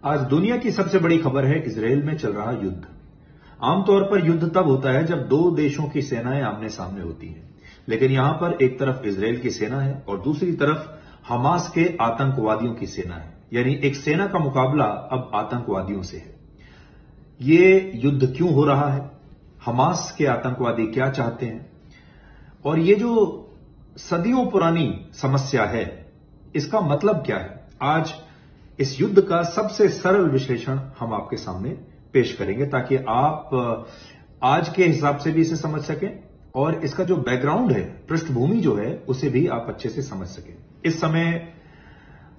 आज दुनिया की सबसे बड़ी खबर है इजराइल में चल रहा युद्ध। आमतौर पर युद्ध तब होता है जब दो देशों की सेनाएं आमने सामने होती हैं, लेकिन यहां पर एक तरफ इजराइल की सेना है और दूसरी तरफ हमास के आतंकवादियों की सेना है। यानी एक सेना का मुकाबला अब आतंकवादियों से है। ये युद्ध क्यों हो रहा है, हमास के आतंकवादी क्या चाहते हैं, और ये जो सदियों पुरानी समस्या है इसका मतलब क्या है। आज इस युद्ध का सबसे सरल विश्लेषण हम आपके सामने पेश करेंगे ताकि आप आज के हिसाब से भी इसे समझ सकें और इसका जो बैकग्राउंड है, पृष्ठभूमि जो है, उसे भी आप अच्छे से समझ सकें। इस समय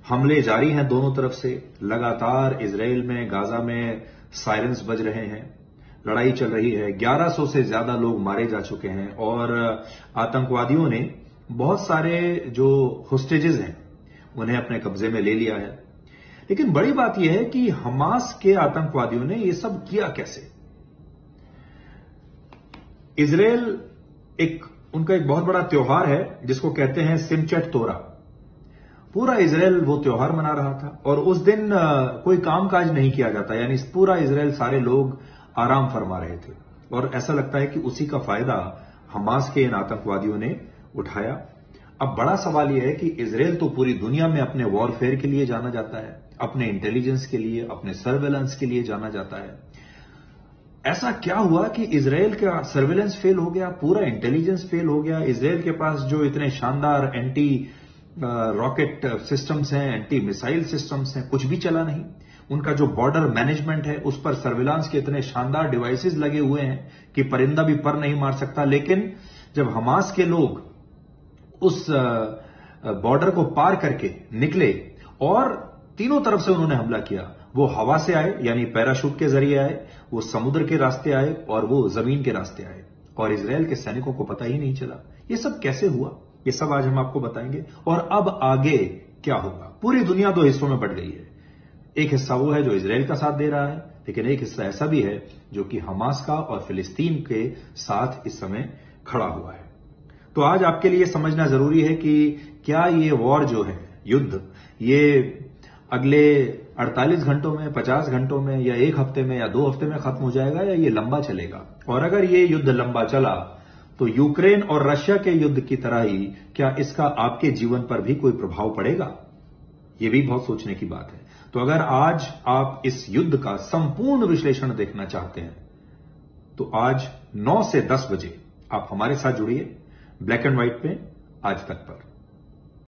हमले जारी हैं दोनों तरफ से। लगातार इजराइल में, गाजा में सायरन्स बज रहे हैं, लड़ाई चल रही है। 1100 से ज्यादा लोग मारे जा चुके हैं और आतंकवादियों ने बहुत सारे जो होस्टेजेस हैं उन्हें अपने कब्जे में ले लिया है। लेकिन बड़ी बात यह है कि हमास के आतंकवादियों ने यह सब किया कैसे। इजराइल उनका एक बहुत बड़ा त्योहार है जिसको कहते हैं सिमचट तोरा। पूरा इजराइल वो त्योहार मना रहा था और उस दिन कोई कामकाज नहीं किया जाता, यानी पूरा इजराइल सारे लोग आराम फरमा रहे थे। और ऐसा लगता है कि उसी का फायदा हमास के इन आतंकवादियों ने उठाया। अब बड़ा सवाल यह है कि इजराइल तो पूरी दुनिया में अपने वॉरफेयर के लिए जाना जाता है, अपने इंटेलिजेंस के लिए, अपने सर्वेलेंस के लिए जाना जाता है। ऐसा क्या हुआ कि इजराइल का सर्वेलेंस फेल हो गया, पूरा इंटेलिजेंस फेल हो गया। इजराइल के पास जो इतने शानदार एंटी रॉकेट सिस्टम्स हैं, एंटी मिसाइल सिस्टम्स हैं, कुछ भी चला नहीं। उनका जो बॉर्डर मैनेजमेंट है उस पर सर्विलांस के इतने शानदार डिवाइसेस लगे हुए हैं कि परिंदा भी पर नहीं मार सकता। लेकिन जब हमास के लोग उस बॉर्डर को पार करके निकले और तीनों तरफ से उन्होंने हमला किया, वो हवा से आए यानी पैराशूट के जरिए आए, वो समुद्र के रास्ते आए और वो जमीन के रास्ते आए, और इजराइल के सैनिकों को पता ही नहीं चला। ये सब कैसे हुआ, ये सब आज हम आपको बताएंगे। और अब आगे क्या होगा। पूरी दुनिया दो हिस्सों में बंट गई है। एक हिस्सा वो है जो इजराइल का साथ दे रहा है, लेकिन एक हिस्सा ऐसा भी है जो कि हमास का और फिलिस्तीन के साथ इस समय खड़ा हुआ है। तो आज आपके लिए समझना जरूरी है कि क्या ये वॉर जो है, युद्ध, ये अगले 48 घंटों में, 50 घंटों में, या एक हफ्ते में, या 2 हफ्ते में खत्म हो जाएगा, या ये लंबा चलेगा। और अगर ये युद्ध लंबा चला तो यूक्रेन और रशिया के युद्ध की तरह ही क्या इसका आपके जीवन पर भी कोई प्रभाव पड़ेगा, ये भी बहुत सोचने की बात है। तो अगर आज आप इस युद्ध का संपूर्ण विश्लेषण देखना चाहते हैं तो आज 9 से 10 बजे आप हमारे साथ जुड़िए ब्लैक एंड व्हाइट पे आज तक पर।